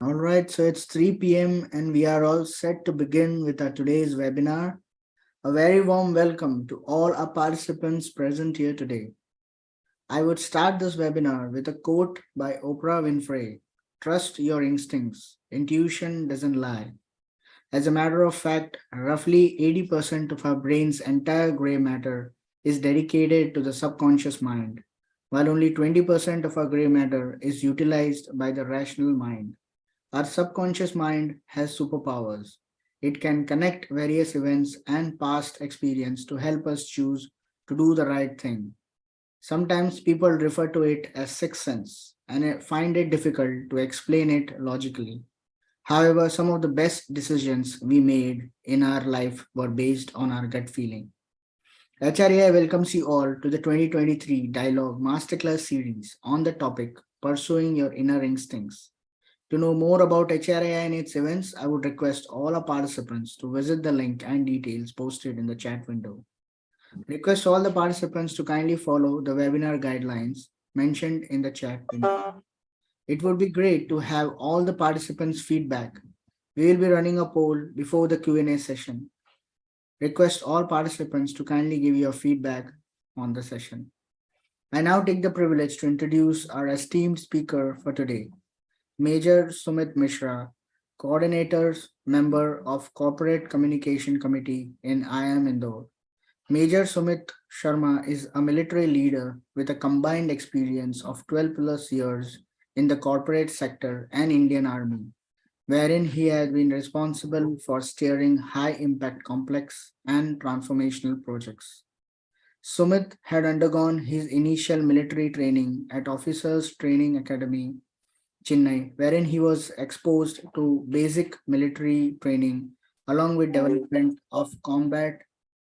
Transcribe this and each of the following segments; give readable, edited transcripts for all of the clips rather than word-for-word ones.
All right, so it's 3 p.m. and we are all set to begin with our today's webinar. A very warm welcome to all our participants present here today. I would start this webinar with a quote by Oprah Winfrey: "Trust your instincts. Intuition doesn't lie." As a matter of fact, roughly 80% of our brain's entire gray matter is dedicated to the subconscious mind, while only 20% of our gray matter is utilized by the rational mind. Our subconscious mind has superpowers. It can connect various events and past experience to help us choose to do the right thing. Sometimes people refer to it as sixth sense and I find it difficult to explain it logically. However, some of the best decisions we made in our life were based on our gut feeling. HRAI welcomes you all to the 2023 Dialogue Masterclass series on the topic Pursuing Your Inner Instincts. To know more about HRAI and its events, I would request all our participants to visit the link and details posted in the chat window. Request all the participants to kindly follow the webinar guidelines mentioned in the chat window. It would be great to have all the participants' feedback. We will be running a poll before the Q&A session. Request all participants to kindly give your feedback on the session. I now take the privilege to introduce our esteemed speaker for today, Major Sumit Mishra, Coordinators, Member of Corporate Communication Committee in IIM Indore. Major Sumit Sharma is a military leader with a combined experience of 12 plus years in the corporate sector and Indian Army, wherein he has been responsible for steering high impact complex and transformational projects. Sumit had undergone his initial military training at Officers Training Academy, Chennai, wherein he was exposed to basic military training along with development of combat,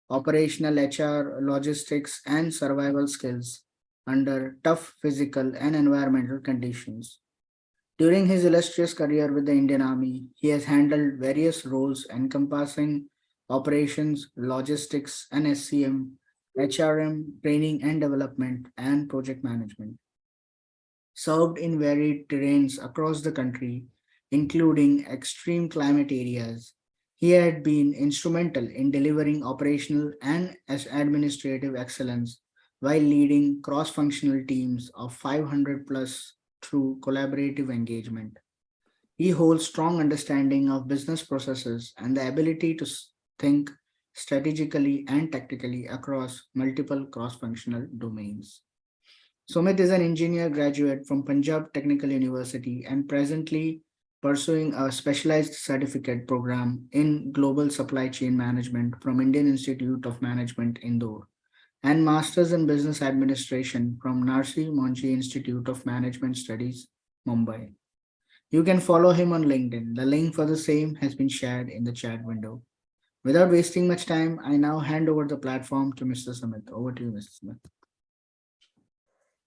operational HR, logistics, and survival skills under tough physical and environmental conditions. During his illustrious career with the Indian Army, he has handled various roles encompassing operations, logistics, and SCM, HRM, training and development, and project management. Served in varied terrains across the country, including extreme climate areas. He had been instrumental in delivering operational and administrative excellence while leading cross functional teams of 500 plus through collaborative engagement. He holds strong understanding of business processes and the ability to think strategically and tactically across multiple cross functional domains. Sumit is an engineer graduate from Punjab Technical University and presently pursuing a specialized certificate program in global supply chain management from Indian Institute of Management, Indore, and Masters in Business Administration from Narsi Monchi Institute of Management Studies, Mumbai. You can follow him on LinkedIn. The link for the same has been shared in the chat window. Without wasting much time, I now hand over the platform to Mr. Sumit. Over to you, Mr. Smith.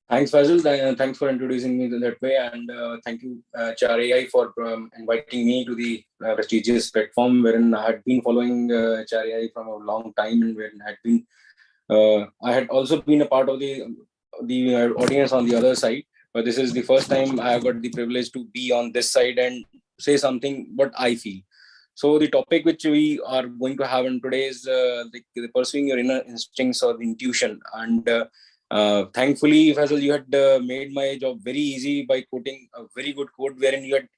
Thanks, Fazil. Thanks for introducing me that way, and thank you, HRAI, for inviting me to the prestigious platform wherein I had been following HRAI from a long time, and wherein I had also been a part of the audience on the other side. But this is the first time I have got the privilege to be on this side and say something what I feel. So the topic which we are going to have in today is the pursuing your inner instincts or the intuition. And thankfully, Faisal, you had made my job very easy by quoting a very good quote wherein you had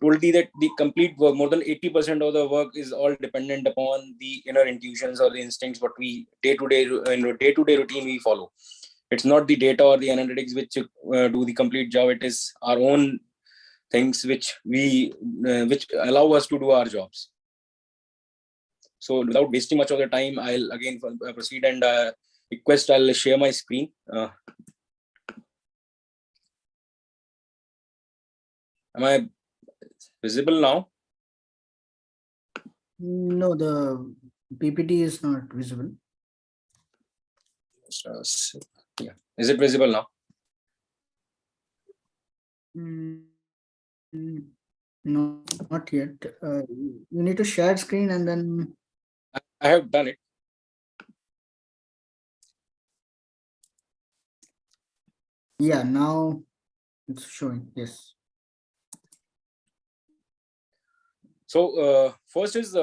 told me that the complete work, more than 80% of the work, is all dependent upon the inner intuitions or the instincts what we day-to-day routine we follow. It's not the data or the analytics which do the complete job. It is our own things which which allow us to do our jobs. So without wasting much of the time, I'll again proceed and request I'll share my screen. Am I visible now? No, the PPT is not visible. Yeah. Is it visible now? No, not yet. You need to share screen and then. I have done it. Yeah, now it's showing. Yes. So first is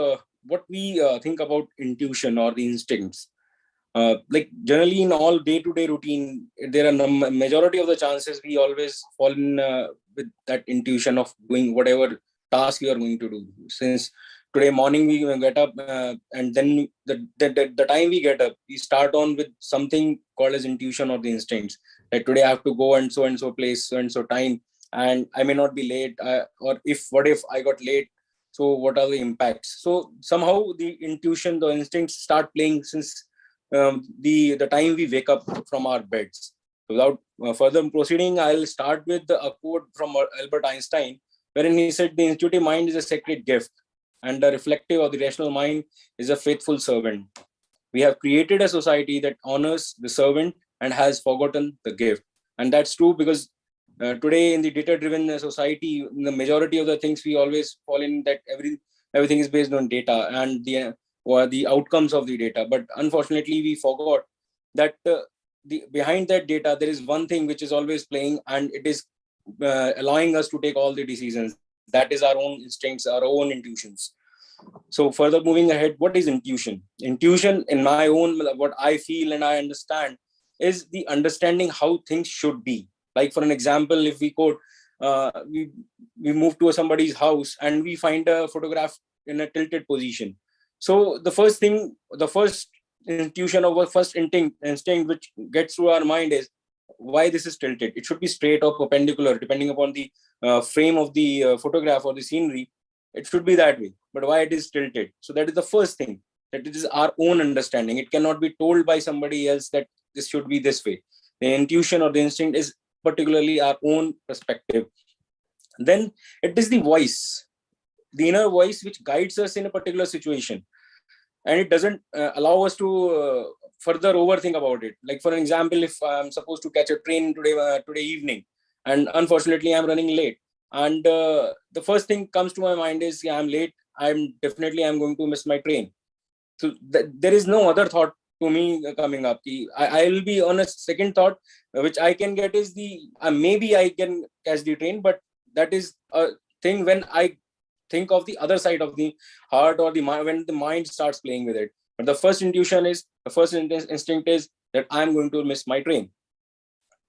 what we think about intuition or the instincts. Like generally in all day-to-day routine, there are majority of the chances we always fall in with that intuition of doing whatever task you are going to do. Since today morning we get up, and then the time we get up, we start on with something called as intuition or the instincts. That today I have to go and so place, so and so time, and I may not be late, or if what if I got late, so what are the impacts. So somehow the intuition, the instincts start playing since the time we wake up from our beds. Without further proceeding, I'll start with a quote from Albert Einstein, wherein he said, "The intuitive mind is a sacred gift, and the reflective or the rational mind is a faithful servant. We have created a society that honors the servant and has forgotten the gift." And that's true because today in the data-driven society, the majority of the things we always fall in that everything is based on data and the outcomes of the data. But unfortunately, we forgot that behind that data there is one thing which is always playing, and it is allowing us to take all the decisions. That is our own instincts, our own intuitions. So further moving ahead, what is intuition? Intuition, in my own, what I feel and I understand, is the understanding how things should be. Like for an example, if we quote, we move to somebody's house and we find a photograph in a tilted position. So the first intuition or first instinct which gets through our mind is, why this is tilted? It should be straight or perpendicular, depending upon the frame of the photograph or the scenery. It should be that way, but why it is tilted? So that is the first thing, that it is our own understanding. It cannot be told by somebody else that this should be this way. The intuition or the instinct is particularly our own perspective. Then it is the voice, the inner voice, which guides us in a particular situation, and it doesn't allow us to further overthink about it. Like for an example, if I'm supposed to catch a train today evening, and unfortunately I'm running late, and the first thing comes to my mind is, yeah, I'm late, I'm going to miss my train. So there is no other thought to me coming up. I will be on a second thought, which I can get is the maybe I can catch the train, but that is a thing when I think of the other side of the heart or the mind, when the mind starts playing with it. But the first instinct is that I'm going to miss my train.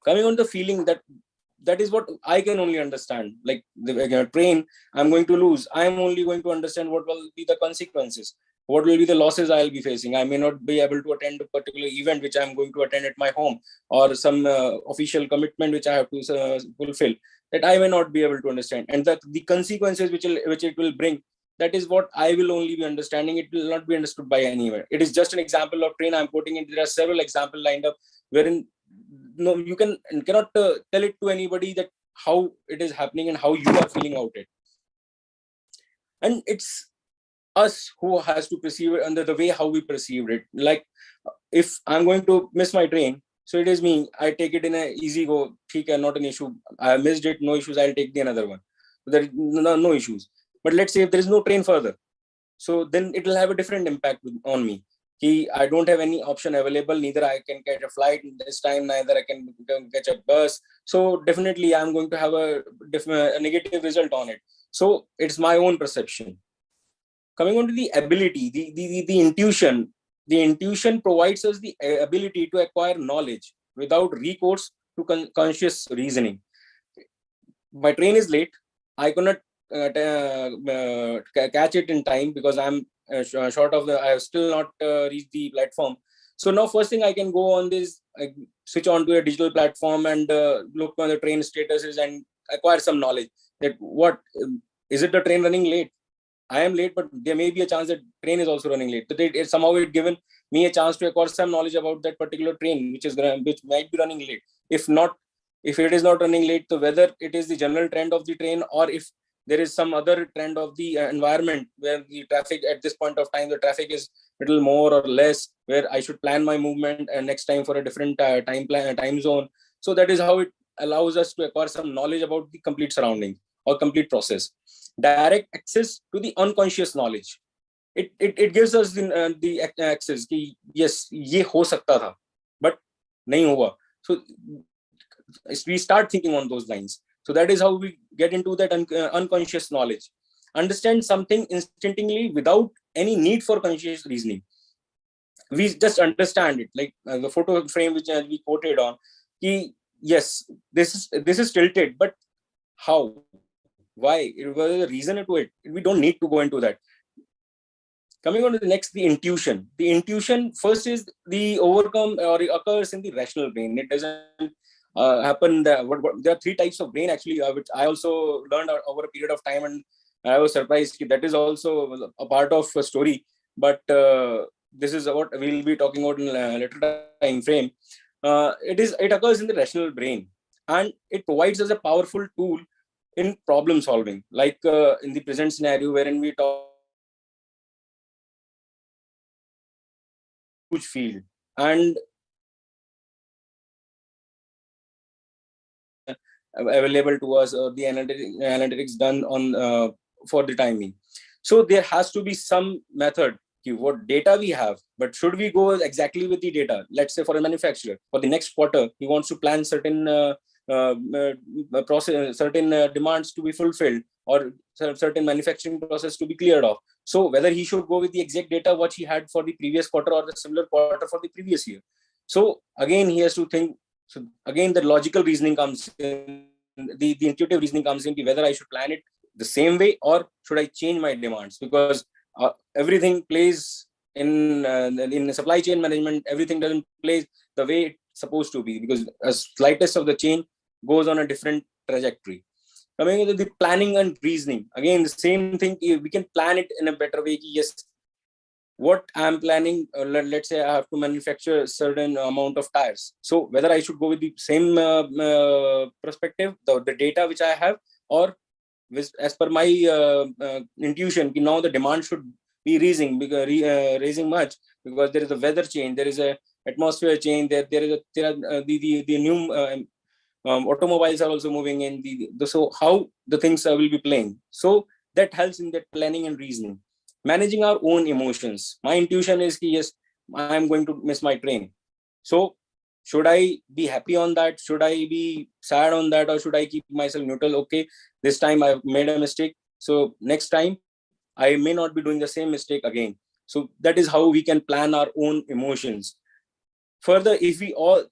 Coming on the feeling, that is what I can only understand. Like the train, I'm going to lose. I'm only going to understand what will be the consequences, what will be the losses I'll be facing. I may not be able to attend a particular event which I'm going to attend at my home, or some official commitment which I have to fulfill, that I may not be able to understand. And that the consequences which it will bring, that is what I will only be understanding. It will not be understood by anyone. It is just an example of train I'm putting in. There are several examples lined up wherein no, you cannot tell it to anybody that how it is happening and how you are feeling out it. And it's us who has to perceive it under the way how we perceived it. Like if I'm going to miss my train, so it is me, I take it in a easy go, okay, not an issue, I missed it, no issues, I'll take the another one. There is no issues. But let's say if there is no train further, so then it will have a different impact on me. I don't have any option available. Neither I can catch a flight this time, neither I can catch a bus. So definitely I'm going to have a negative result on it. So it's my own perception. Coming on to the ability, the intuition. The intuition provides us the ability to acquire knowledge without recourse to conscious reasoning. My train is late. I cannot catch it in time because I'm short of I have still not reached the platform. So now first thing I can go on this, I switch on to a digital platform and look on the train statuses and acquire some knowledge that what is it, the train running late? I am late, but there may be a chance that train is also running late. So somehow it given me a chance to acquire some knowledge about that particular train, which might be running late. If it is not running late, so whether it is the general trend of the train, or if there is some other trend of the environment where the traffic at this point of time, the traffic is little more or less, where I should plan my movement and next time for a different time zone. So that is how it allows us to acquire some knowledge about the complete surroundings or complete process. Direct access to the unconscious knowledge. It gives us the access कि yes, ये हो सकता था, but नहीं हुआ. So we start thinking on those lines. So that is how we get into that unconscious knowledge. understand something instinctively without any need for conscious reasoning. We just understand it, like the photo frame which we quoted on. Yes, this is tilted, but how? Why? It was a reason to it. We don't need to go into that. Coming on to the next, the intuition. The intuition first is the overcome or it occurs in the rational brain. It doesn't happen. There are three types of brain actually, which I also learned over a period of time, and I was surprised that is also a part of a story. But this is what we'll be talking about in a later time frame. It occurs in the rational brain, and it provides us a powerful tool in problem solving, like in the present scenario wherein we talk huge field, and available to us, or the analytics done on for the timing. So there has to be some method what data we have, but should we go exactly with the data? Let's say for a manufacturer, for the next quarter he wants to plan certain process, certain demands to be fulfilled, or certain manufacturing process to be cleared off. So whether he should go with the exact data what he had for the previous quarter or the similar quarter for the previous year. So again he has to think. So again the logical reasoning comes in, the intuitive reasoning comes in, whether I should plan it the same way or should I change my demands, because everything plays in supply chain management, everything doesn't play the way it's supposed to be, because a slightest of the change goes on a different trajectory. Coming into the planning and reasoning, again the same thing, we can plan it in a better way. Yes, what I'm planning, let's say I have to manufacture a certain amount of tires, so whether I should go with the same perspective, the data which I have, or as per my intuition, now the demand should be raising much, because there is a weather change, there is a atmosphere change, there are the new automobiles are also moving in so how the things will be playing. So that helps in that planning and reasoning. Managing our own emotions, my intuition is yes, I am going to miss my train, so should I be happy on that, should I be sad on that, or should I keep myself neutral? Okay, this time I've made a mistake, so next time I may not be doing the same mistake again. So that is how we can plan our own emotions. Further, if we all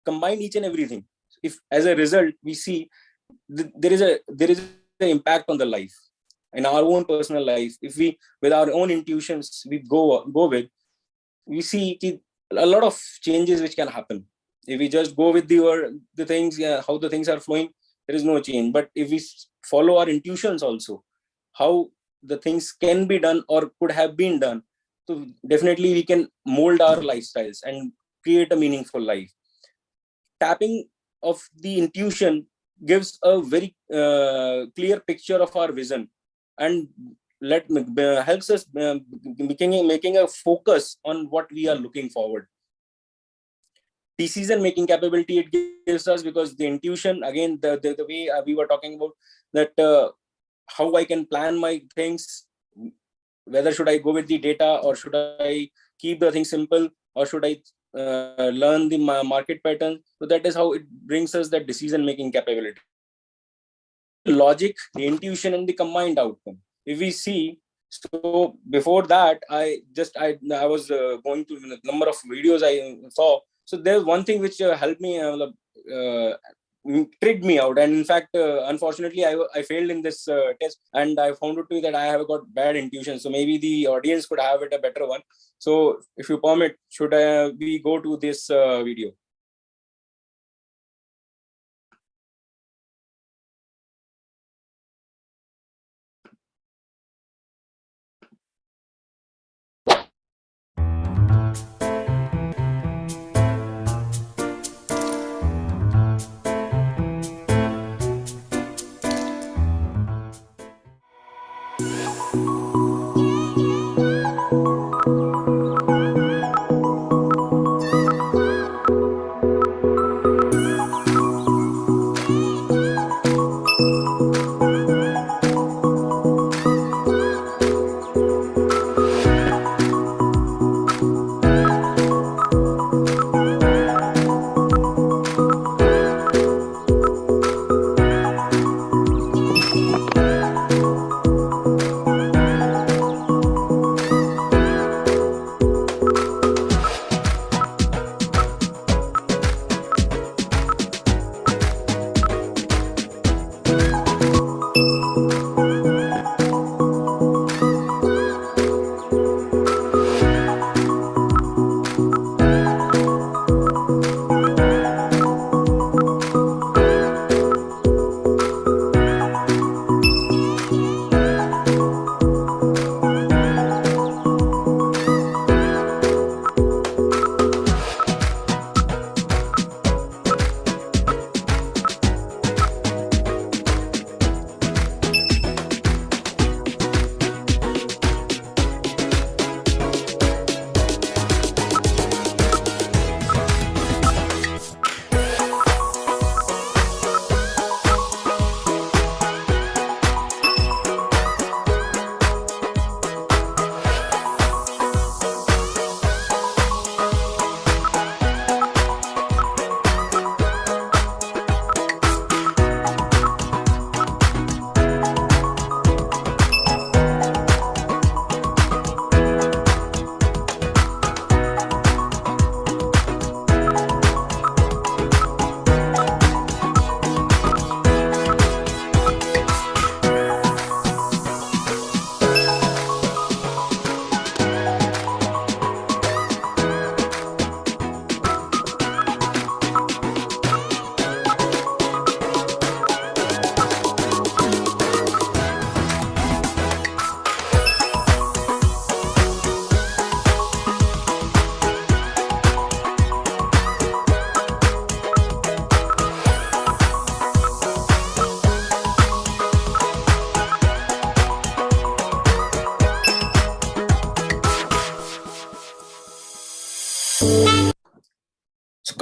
combine each and everything, if as a result we see there is an impact on the life, in our own personal life, if we with our own intuitions we go with, we see a lot of changes which can happen. If we just go with the things, how the things are flowing, there is no change. But if we follow our intuitions also, how the things can be done or could have been done, so definitely we can mold our lifestyles and create a meaningful life. Tapping of the intuition gives a very clear picture of our vision, and helps us making a focus on what we are looking forward. Decision making capability it gives us, because the intuition, again the way we were talking about that, how I can plan my things, whether should I go with the data or should I keep the thing simple, or should I learn the market pattern. So that is how it brings us that decision making capability. Logic, the intuition, and the combined outcome. If we see, so before that I was going through the number of videos I saw. So there's one thing which helped me tricked me out, and in fact unfortunately I failed in this test, and I found out that I have got bad intuition. So maybe the audience could have it a better one. So if you permit, should we go to this video?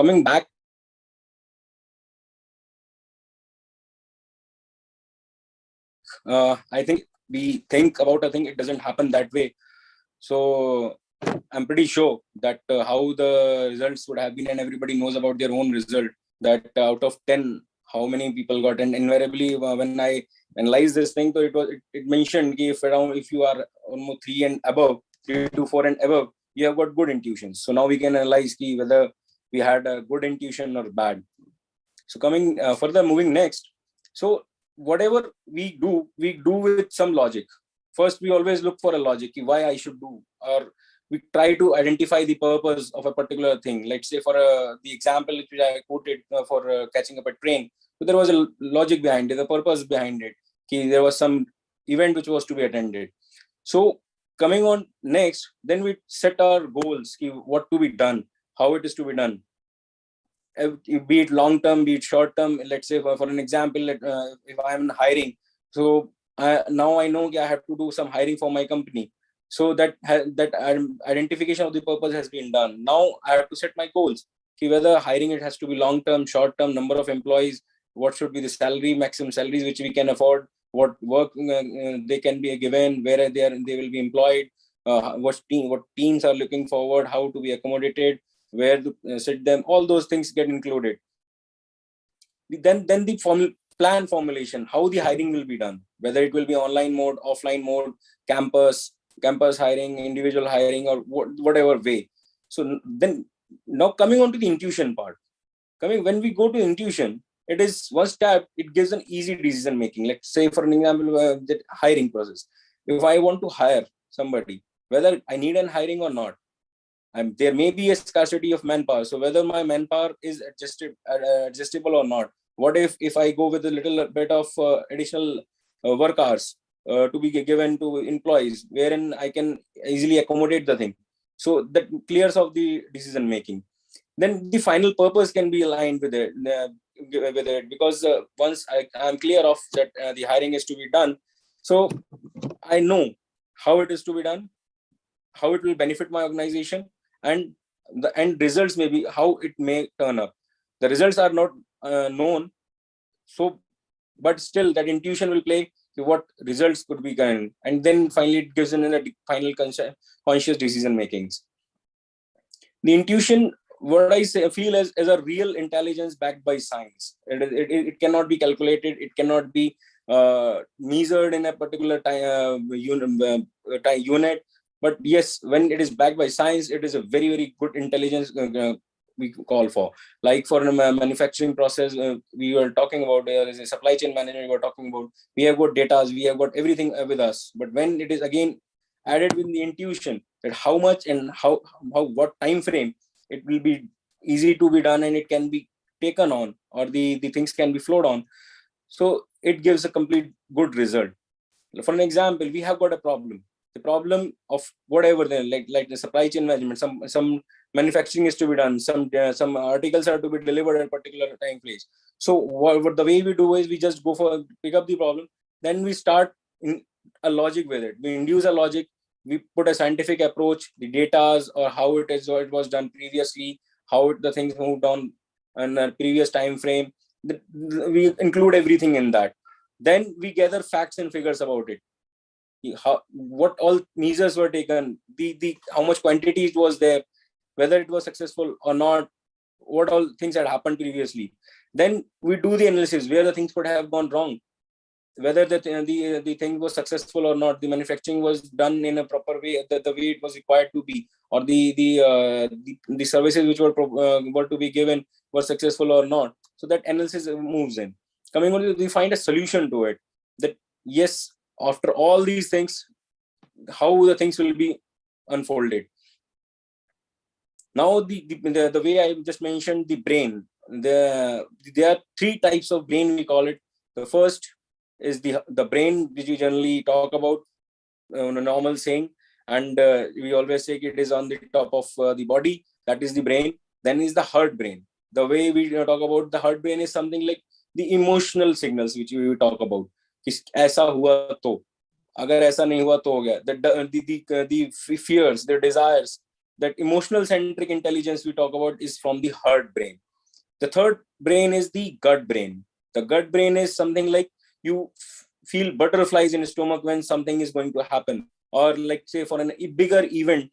coming back, I think we think about a thing, it doesn't happen that way. So I'm pretty sure that how the results would have been, and everybody knows about their own result, that out of 10, how many people got. And invariably, when I analyze this thing, so it mentioned if you are almost 3 and above, 3 to 4 and above, you have got good intuitions. So now we can analyze whether we had a good intuition or bad. So coming further, moving next. So whatever we do with some logic. First, we always look for a logic, why I should do, or we try to identify the purpose of a particular thing. Let's say for the example which I quoted for catching up a train, so there was a logic behind it, the purpose behind it. There was some event which was to be attended. So coming on next, then we set our goals, what to be done, how it is to be done, be it long term, be it short term. Let's say for an example, if I'm hiring, so now I know I have to do some hiring for my company. So that identification of the purpose has been done. Now I have to set my goals. Whether hiring it has to be long term, short term, number of employees, what should be the salary, maximum salaries which we can afford, what work they can be given, where they will be employed, what teams are looking forward, how to be accommodated, where to sit them, all those things get included. Then the plan formulation, how the hiring will be done, whether it will be online mode, offline mode, campus hiring, individual hiring, or whatever way. So then now coming on to the intuition part. When we go to intuition, it is one step, it gives an easy decision making. Let's say for an example, the hiring process. If I want to hire somebody, whether I need an hiring or not, there may be a scarcity of manpower. So whether my manpower is adjustable or not. What if I go with a little bit of additional work hours to be given to employees, wherein I can easily accommodate the thing. So that clears of the decision making. Then the final purpose can be aligned with it, because once I'm clear of that the hiring is to be done, so I know how it is to be done, how it will benefit my organization, and the end results may be how it may turn up. The results are not known, so but still that intuition will play what results could be given, and then finally it gives in a final conscious decision makings. The intuition, what I say, feel as a real intelligence backed by science. It cannot be calculated, it cannot be measured in a particular unit. But yes, when it is backed by science, it is a very, very good intelligence we call for. Like for a manufacturing process, we were talking about, as a supply chain manager, we were talking about, we have got data, we have got everything with us. But when it is again added with the intuition, that how much and how what time frame it will be easy to be done, and it can be taken on, or the things can be flowed on, so it gives a complete good result. For an example, we have got a problem, the problem of whatever, like the supply chain management, some manufacturing is to be done, some articles are to be delivered at a particular time place. So what the way we do is we just go for pick up the problem, then we start in a logic with it, we induce a logic, we put a scientific approach, the data or how it is, or it was done previously, how the things moved on in a previous time frame. We include everything in that. Then we gather facts and figures about it. What all measures were taken, the how much quantity it was there, whether it was successful or not, what all things had happened previously. Then we do the analysis where the things could have gone wrong, whether the thing was successful or not, the manufacturing was done in a proper way, the way it was required to be, or the services which were to be given were successful or not. So that analysis moves in. Coming on, we find a solution to it, that yes, after all these things, how the things will be unfolded. Now the way I just mentioned, the brain, there are three types of brain, we call it. The first is the brain which we generally talk about, a normal saying, and we always say it is on the top of the body, that is the brain. Then is the heart brain. The way we talk about the heart brain is something like the emotional signals which we talk about. ऐसा हुआ तो, अगर ऐसा नहीं हुआ तो हो गया. The fears, the desires, that emotional centric intelligence we talk about is from the heart brain. The third brain is the gut brain. The gut brain is something like you feel butterflies in your stomach when something is going to happen, or like say for a bigger event,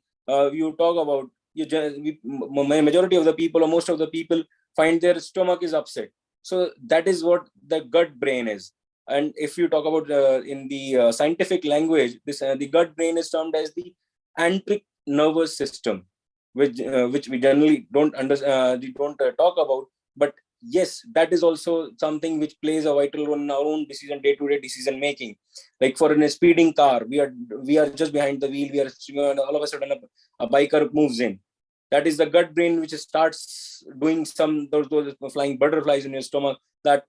you talk about majority of the people or most of the people find their stomach is upset. So that is what the gut brain is. And if you talk about in the scientific language, this the gut brain is termed as the antric nervous system, which we generally don't talk about. But yes, that is also something which plays a vital role in our own decision, day-to-day decision making. Like for in a speeding car, we are just behind the wheel, we are all of a sudden a biker moves in. That is the gut brain which starts doing those flying butterflies in your stomach, that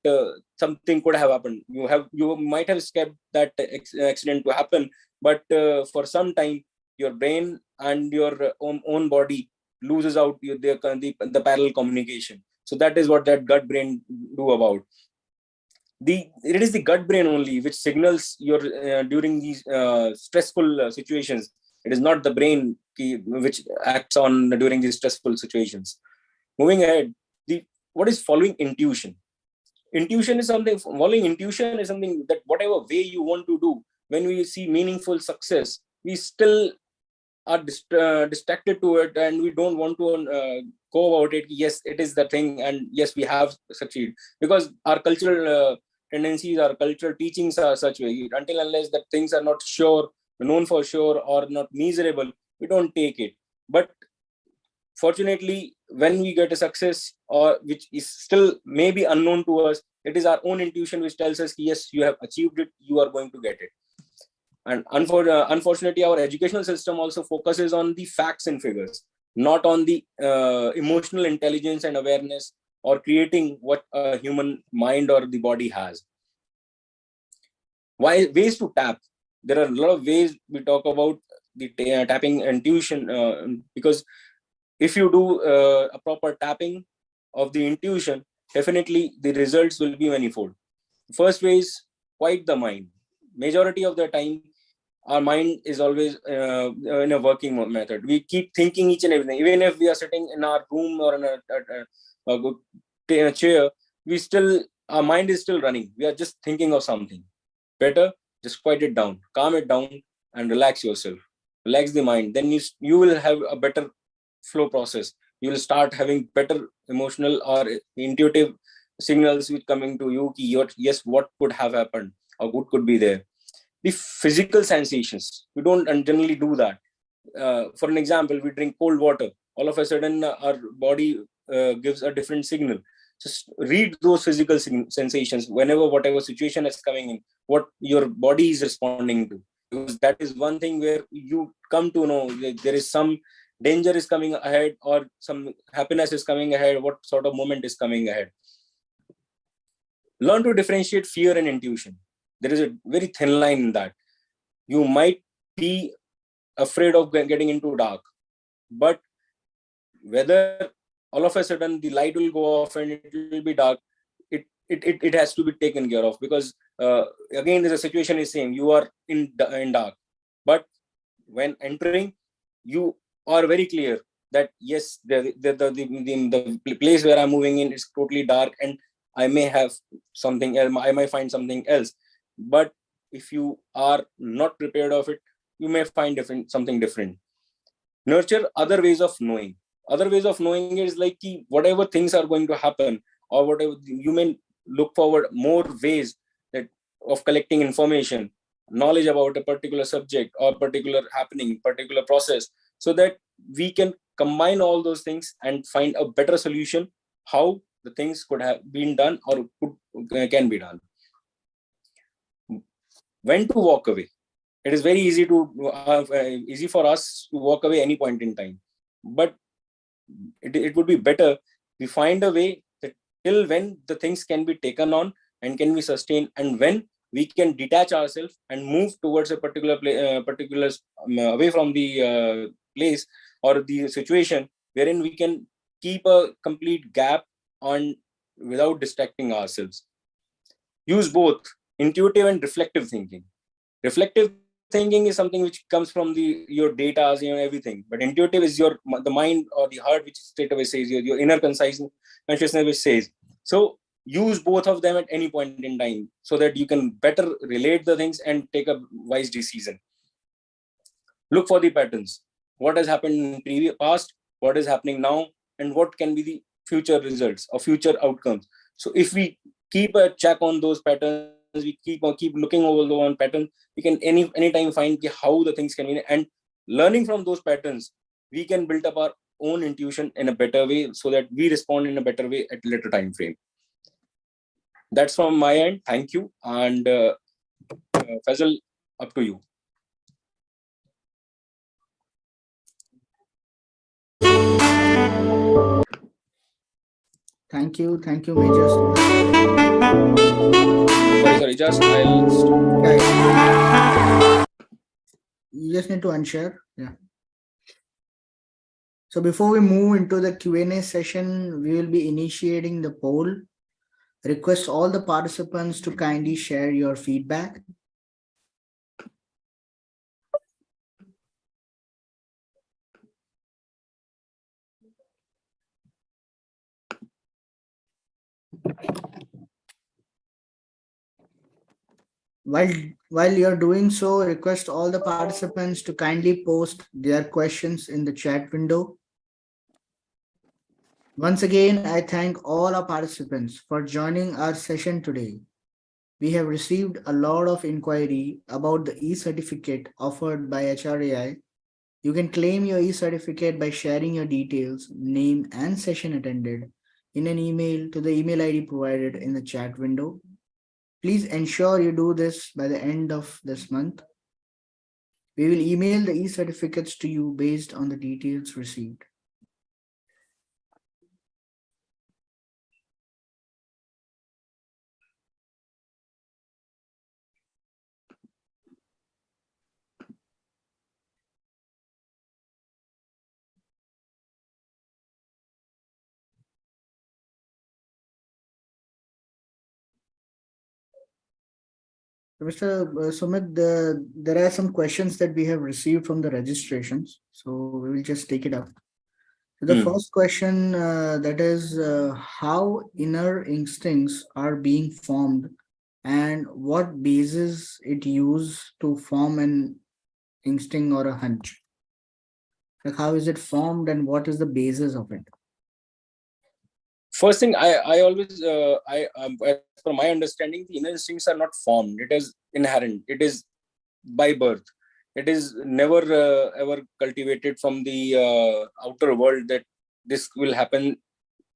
something could have happened. You might have escaped that accident to happen, but for some time your brain and your own body loses out the parallel communication. So that is what that gut brain do about. It is the gut brain only which signals your during these stressful situations. It is not the brain which acts on during these stressful situations. Moving ahead, the what is following intuition? Following intuition is something that whatever way you want to do, when we see meaningful success, we still are distracted to it, and we don't want to go about it. Yes, it is the thing, and yes, we have succeed, because our cultural tendencies, our cultural teachings are such way. Until unless that things are not sure, known for sure, or not measurable, we don't take it. But fortunately, when we get a success, or which is still maybe unknown to us, it is our own intuition which tells us, yes, you have achieved it, you are going to get it. And unfortunately, our educational system also focuses on the facts and figures, not on the emotional intelligence and awareness, or creating what a human mind or the body has. Why ways to tap? There are a lot of ways we talk about the tapping intuition, because if you do a proper tapping of the intuition, definitely the results will be manifold. First way is quiet the mind. Majority of the time, our mind is always in a working method. We keep thinking each and everything. Even if we are sitting in our room or in a chair, our mind is still running. We are just thinking of something. Better just quiet it down, calm it down, and relax yourself. Relax the mind. Then you will have a better flow process. You will start having better emotional or intuitive signals which coming to you. Yes, what could have happened or what could be there. The physical sensations, we don't generally do that. For an example, we drink cold water, all of a sudden our body gives a different signal. Just read those physical sensations whenever whatever situation is coming in, what your body is responding to, because that is one thing where you come to know there is some danger is coming ahead, or some happiness is coming ahead, what sort of moment is coming ahead. Learn to differentiate fear and intuition. There is a very thin line in that. You might be afraid of getting into dark, but whether all of a sudden the light will go off and it will be dark, it has to be taken care of, because again the situation is same. You are in dark, but when entering, you are very clear that yes, the place where I'm moving in is totally dark, and I may have something else, I might find something else. But if you are not prepared of it, you may find something different. Nurture other ways of knowing. Other ways of knowing is like whatever things are going to happen, or whatever you may look forward more ways that of collecting information, knowledge about a particular subject or particular happening, particular process, so that we can combine all those things and find a better solution how the things could have been done or can be done. When to walk away? It is very easy for us to walk away any point in time, but it would be better we find a way that till when the things can be taken on and can be sustained, and when we can detach ourselves and move towards a particular away from the place or the situation, wherein we can keep a complete gap on without distracting ourselves. Use both intuitive and reflective thinking. Reflective thinking thinking is something which comes from your data, everything. But intuitive is the mind or the heart, which straight away says your inner consciousness, which says. So use both of them at any point in time, so that you can better relate the things and take a wise decision. Look for the patterns. What has happened in previous past, what is happening now, and what can be the future results or future outcomes. So if we keep a check on those patterns, we keep looking over the one pattern, we can anytime find how the things can be, and learning from those patterns, we can build up our own intuition in a better way, so that we respond in a better way at later time frame. That's from my end. Thank you. And Faisal, up to you. Thank you, Major. Sorry, just I'll. Yeah. You just need to unshare. Yeah. So before we move into the Q&A session, we will be initiating the poll. Request all the participants to kindly share your feedback. While you're doing so, request all the participants to kindly post their questions in the chat window. Once again, I thank all our participants for joining our session today. We have received a lot of inquiry about the e-certificate offered by HRAI. You can claim your e-certificate by sharing your details, name and session attended in an email to the email ID provided in the chat window. Please ensure you do this by the end of this month. We will email the e-certificates to you based on the details received. Mr. Sumit, there are some questions that we have received from the registrations, so we will just take it up. So the first question that is how inner instincts are being formed and what basis it use to form an instinct or a hunch. Like how is it formed and what is the basis of it? First thing, I always as per my understanding, the inner instincts are not formed. It is inherent. It is by birth. It is never ever cultivated from the outer world that this will happen.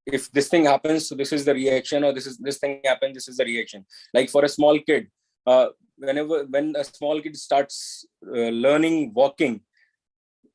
If this thing happens, so this is the reaction, or this thing happens, this is the reaction. Like for a small kid, when a small kid starts learning walking,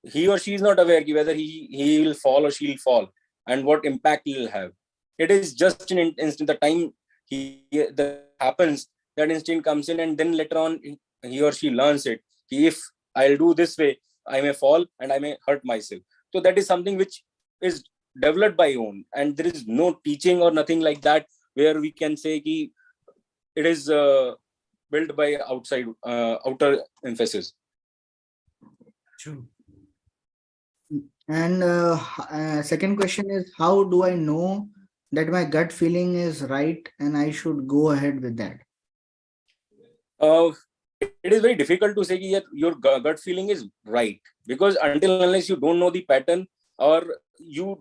he or she is not aware whether he will fall or she will fall, and what impact he will have. It is just an instant. The time that happens, that instinct comes in, and then later on he or she learns it. If I'll do this way, I may fall and I may hurt myself. So that is something which is developed by own, and there is no teaching or nothing like that where we can say ki it is built by outer emphasis. True. And second question is, how do I know that my gut feeling is right and I should go ahead with that? It is very difficult to say that your gut feeling is right, because until unless you don't know the pattern, or you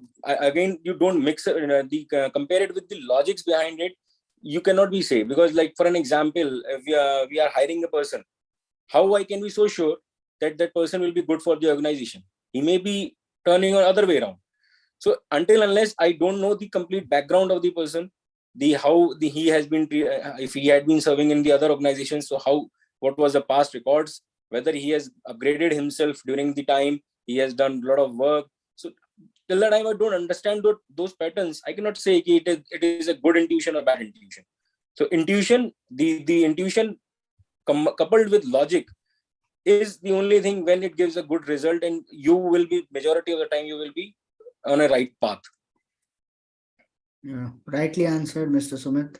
don't mix compare it with the logics behind it, you cannot be safe. Because like for an example, if we are hiring a person, how I can be so sure that that person will be good for the organization? He may be turning on other way around. So until unless I don't know the complete background of the person, he has been, if he had been serving in the other organizations, so what was the past records, whether he has upgraded himself during the time, he has done a lot of work. So till the time I don't understand those patterns, I cannot say it is a good intuition or bad intuition. So intuition, the intuition coupled with logic is the only thing when it gives a good result, and you will be, majority of the time you will be on a right path. Yeah, rightly answered, Mr. Sumit.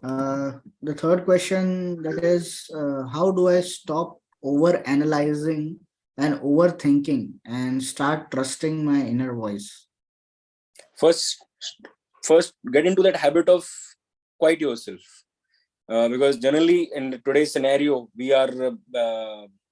The third question, that is, how do I stop over analyzing and overthinking and start trusting my inner voice? First, first get into that habit of quiet yourself. Because generally in today's scenario, we are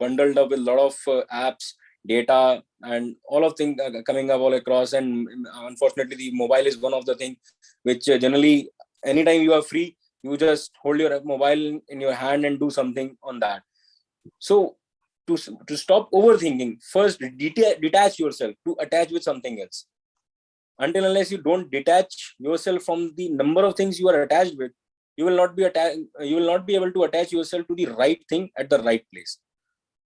bundled up with a lot of apps, data, and all of things coming up all across. And unfortunately, the mobile is one of the things which generally, anytime you are free, you just hold your mobile in your hand and do something on that. So to stop overthinking, first detach yourself to attach with something else. Until unless you don't detach yourself from the number of things you are attached with, you will not be you will not be able to attach yourself to the right thing at the right place.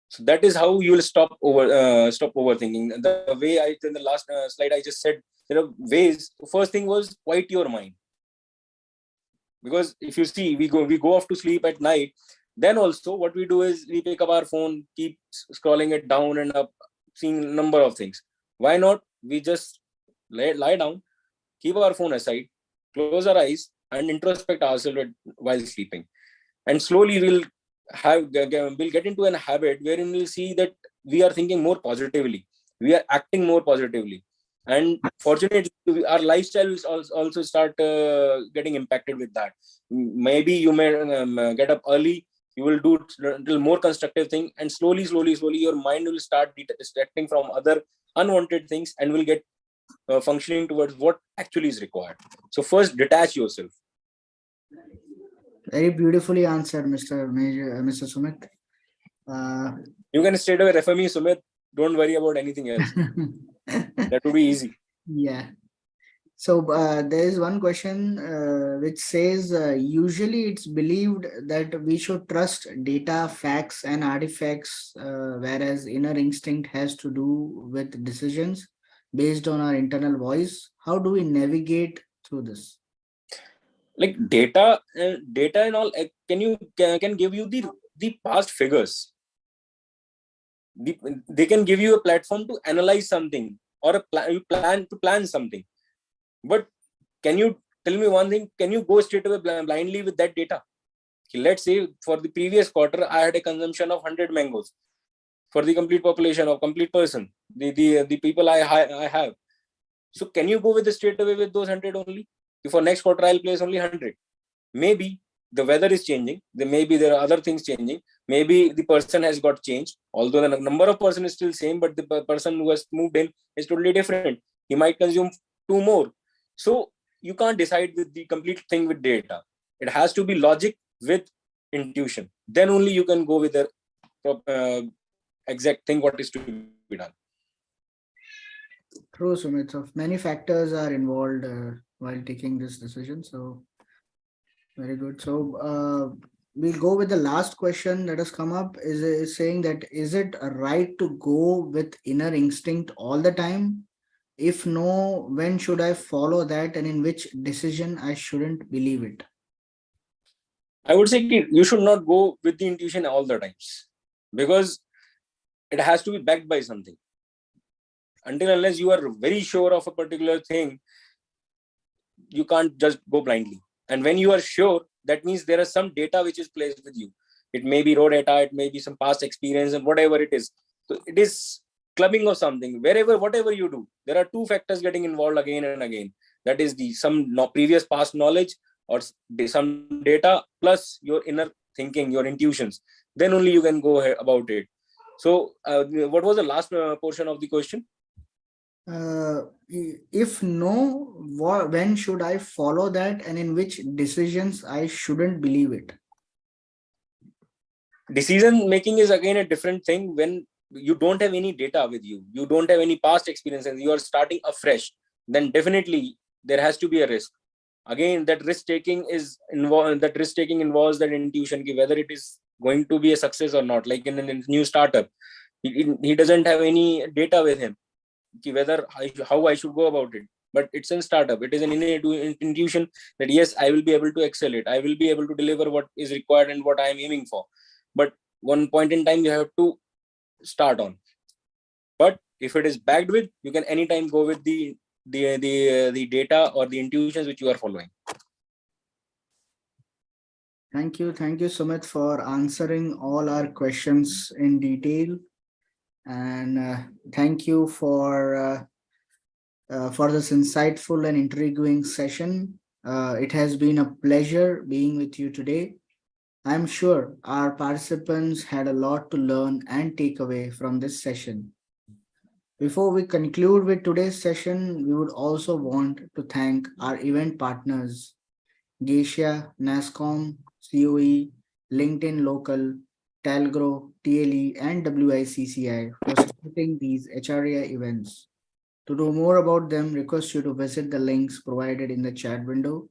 So that is how you will stop overthinking. The way I in the last slide I just said, there are ways. First thing was quiet your mind, because if you see, we go off to sleep at night. Then also what we do is we pick up our phone, keep scrolling it down and up, seeing a number of things. Why not we just lie down, keep our phone aside, close our eyes, and introspect ourselves while sleeping. And slowly we'll get into a habit wherein we'll see that we are thinking more positively, we are acting more positively, and fortunately our lifestyle will also start getting impacted with that. Maybe you may get up early, you will do a little more constructive thing, and slowly your mind will start distracting from other unwanted things and will get functioning towards what actually is required. So first, detach yourself. Very beautifully answered, Mr. Sumit. You can straight away refer me, Sumit. Don't worry about anything else. That would be easy. Yeah. So there is one question which says usually it's believed that we should trust data, facts, and artifacts, whereas inner instinct has to do with decisions based on our internal voice. How do we navigate through this? Like data and all, can give you the past figures. They can give you a platform to analyze something, or you plan to plan something. But can you tell me one thing? Can you go straight away blindly with that data? Let's say for the previous quarter, I had a consumption of 100 mangoes for the complete population of complete person, the people I have. So can you go with the straight away with those 100 only? For next quarter, I'll place only 100. Maybe the weather is changing. Maybe there are other things changing. Maybe the person has got changed. Although the number of person is still same, but the person who has moved in is totally different. He might consume 2 more. So you can't decide with the complete thing with data. It has to be logic with intuition. Then only you can go with the exact thing what is to be done. True, Sumit. So many factors are involved while taking this decision. So very good. So we'll go with the last question that has come up. Is saying that is it right to go with inner instinct all the time? If no, when should I follow that, and in which decision I shouldn't believe it? I would say you should not go with the intuition all the times, because it has to be backed by something. Until unless you are very sure of a particular thing, you can't just go blindly. And when you are sure, that means there is some data which is placed with you. It may be raw data, it may be some past experience, and whatever it is. So it is clubbing of something. Whatever you do, there are two factors getting involved again and again. That is some previous past knowledge, or some data, plus your inner thinking, your intuitions. Then only you can go about it. So what was the last portion of the question? If no, when should I follow that, and in which decisions I shouldn't believe it? Decision making is again a different thing. When you don't have any data with you, you don't have any past experiences, you are starting afresh, then definitely there has to be a risk. Again, that risk taking involves that intuition, whether it is going to be a success or not. Like in a new startup, he doesn't have any data with him, whether how I should go about it. But it's a startup, it is an innate intuition that yes, I will be able to excel it, I will be able to deliver what is required and what I am aiming for. But one point in time you have to start on. But if it is backed with, you can anytime go with the data or the intuitions which you are following. Thank you. Thank you, Sumit, for answering all our questions in detail. And thank you for this insightful and intriguing session. It has been a pleasure being with you today. I'm sure our participants had a lot to learn and take away from this session. Before we conclude with today's session, we would also want to thank our event partners, Geisha, NASCOM, COE, LinkedIn Local, Talgro, TLE, and WICCI for supporting these HRAI events. To know more about them, request you to visit the links provided in the chat window.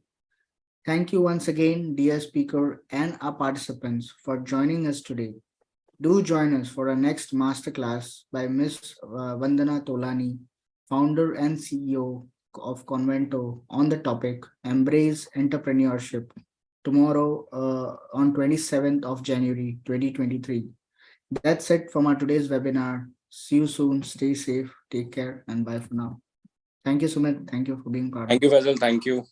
Thank you once again, dear speaker and our participants, for joining us today. Do join us for our next masterclass by Ms. Vandana Tolani, founder and CEO of Convento, on the topic Embrace Entrepreneurship, tomorrow on 27th of January 2023. That's it from our today's webinar. See you soon. Stay safe. Take care and bye for now. Thank you, Sumit. Thank you for being part of Thank you, Faisal. Thank you.